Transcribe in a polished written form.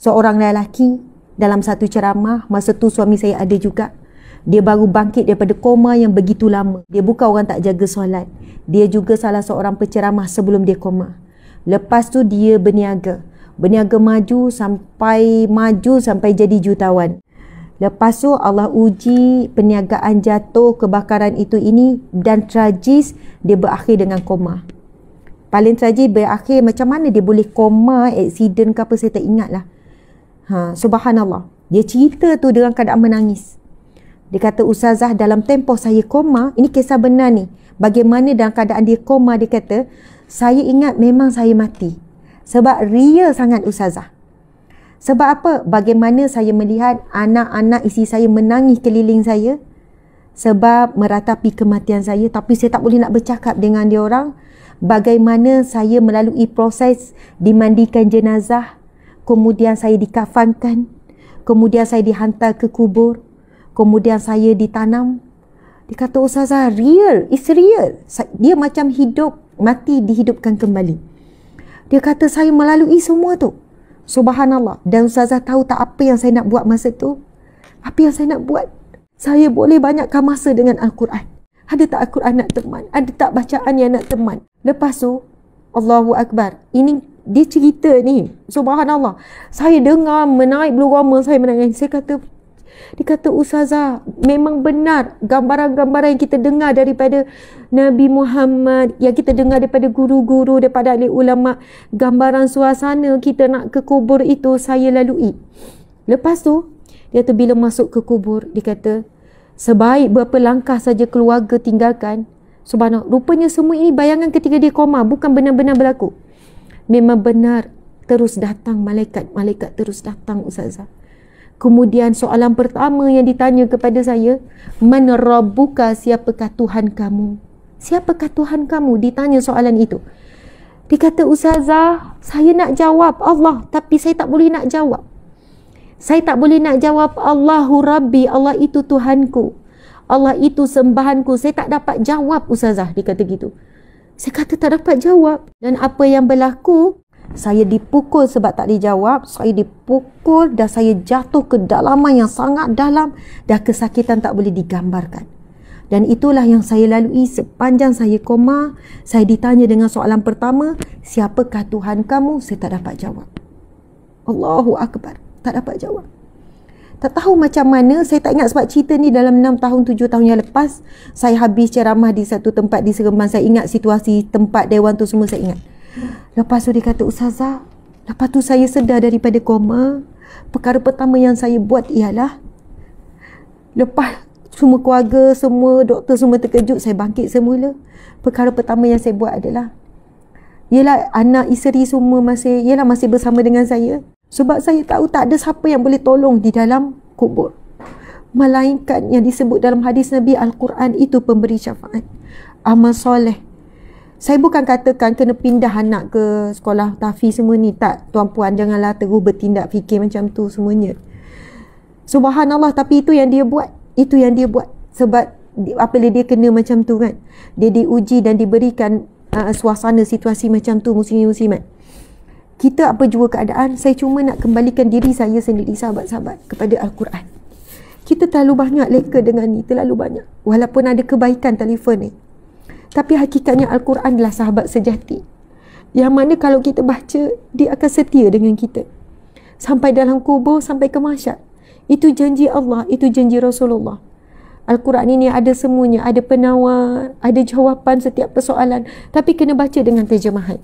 seorang lelaki dalam satu ceramah, masa tu suami saya ada juga. Dia baru bangkit daripada koma yang begitu lama. Dia bukan orang tak jaga solat. Dia juga salah seorang penceramah sebelum dia koma. Lepas tu dia berniaga. Berniaga maju sampai jadi jutawan. Lepas tu Allah uji perniagaan jatuh, kebakaran ini dan tragis dia berakhir dengan koma. Paling tragis berakhir macam mana dia boleh koma, aksiden ke apa saya tak ingat lah. Subhanallah. Dia cerita tu dengan keadaan menangis. Dia kata, Ustazah, dalam tempoh saya koma, ini kisah benar ni. Bagaimana dalam keadaan dia koma, dia kata, saya ingat memang saya mati. Sebab real sangat Ustazah. Sebab apa? Bagaimana saya melihat anak-anak isteri saya menangis keliling saya sebab meratapi kematian saya, tapi saya tak boleh nak bercakap dengan dia orang. Bagaimana saya melalui proses dimandikan jenazah, kemudian saya dikafankan, kemudian saya dihantar ke kubur, kemudian saya ditanam. Dia kata, Ustazah, real, it's real. Dia macam hidup, mati dihidupkan kembali. Dia kata, saya melalui semua tu. Subhanallah. Dan Ustazah tahu tak apa yang saya nak buat masa tu? Apa yang saya nak buat? Saya boleh banyakkan masa dengan Al-Quran. Ada tak Al-Quran nak teman? Ada tak bacaan yang nak teman? Lepas tu, Allahu Akbar. Ini dia cerita ni. Subhanallah. Saya dengar menaik bulu roma saya menangis. Dia kata, Ustazah, memang benar gambaran-gambaran yang kita dengar daripada Nabi Muhammad, yang kita dengar daripada guru-guru, daripada ahli ulama, gambaran suasana kita nak ke kubur itu saya lalui. Lepas tu, dia kata bila masuk ke kubur, dia kata, sebaik berapa langkah saja keluarga tinggalkan, subhanallah, rupanya semua ini bayangan ketika dia koma, bukan benar-benar berlaku. Memang benar, terus datang malaikat terus datang Ustazah. Kemudian soalan pertama yang ditanya kepada saya, man rabbuka, siapakah Tuhan kamu? Siapakah Tuhan kamu? Ditanya soalan itu. Dia kata, Ustazah, saya nak jawab Allah, tapi saya tak boleh nak jawab. Saya tak boleh nak jawab Allahu Rabbi, Allah itu Tuhanku, Allah itu sembahanku. Saya tak dapat jawab Ustazah. Dia kata gitu. Saya kata tak dapat jawab. Dan apa yang berlaku, saya dipukul sebab tak dijawab. Saya dipukul dan saya jatuh ke dalaman yang sangat dalam dan kesakitan tak boleh digambarkan. Dan itulah yang saya lalui sepanjang saya koma. Saya ditanya dengan soalan pertama, siapakah Tuhan kamu? Saya tak dapat jawab. Allahu Akbar. Tak dapat jawab. Tak tahu macam mana, saya tak ingat sebab cerita ni dalam 6 tahun, 7 tahun yang lepas. Saya habis ceramah di satu tempat di Seremban. Saya ingat situasi tempat dewan tu semua saya ingat. Lepas tu dia kata, Ustazah, lepas tu saya sedar daripada koma. Perkara pertama yang saya buat ialah, lepas semua keluarga, semua doktor semua terkejut, saya bangkit semula. Perkara pertama yang saya buat adalah, ialah anak isteri semua masih bersama dengan saya. Sebab saya tahu tak ada siapa yang boleh tolong di dalam kubur, melainkan yang disebut dalam hadis Nabi, Al-Quran itu pemberi syafaat, amal soleh. Saya bukan katakan kena pindah anak ke sekolah tahfiz semua ni. Tak, tuan-puan, janganlah terus bertindak fikir macam tu semuanya. Subhanallah, tapi itu yang dia buat. Itu yang dia buat. Sebab apabila dia kena macam tu kan, dia diuji dan diberikan suasana situasi macam tu, muslimin-muslimat. Kita apa jua keadaan, saya cuma nak kembalikan diri saya sendiri, sahabat-sahabat, kepada Al-Quran. Kita terlalu banyak leka dengan ni, terlalu banyak. Walaupun ada kebaikan telefon ni, tapi hakikatnya Al-Quran adalah sahabat sejati. Yang mana kalau kita baca, dia akan setia dengan kita. Sampai dalam kubur, sampai ke mahsyar. Itu janji Allah, itu janji Rasulullah. Al-Quran ini ada semuanya, ada penawar, ada jawapan setiap persoalan. Tapi kena baca dengan terjemahan.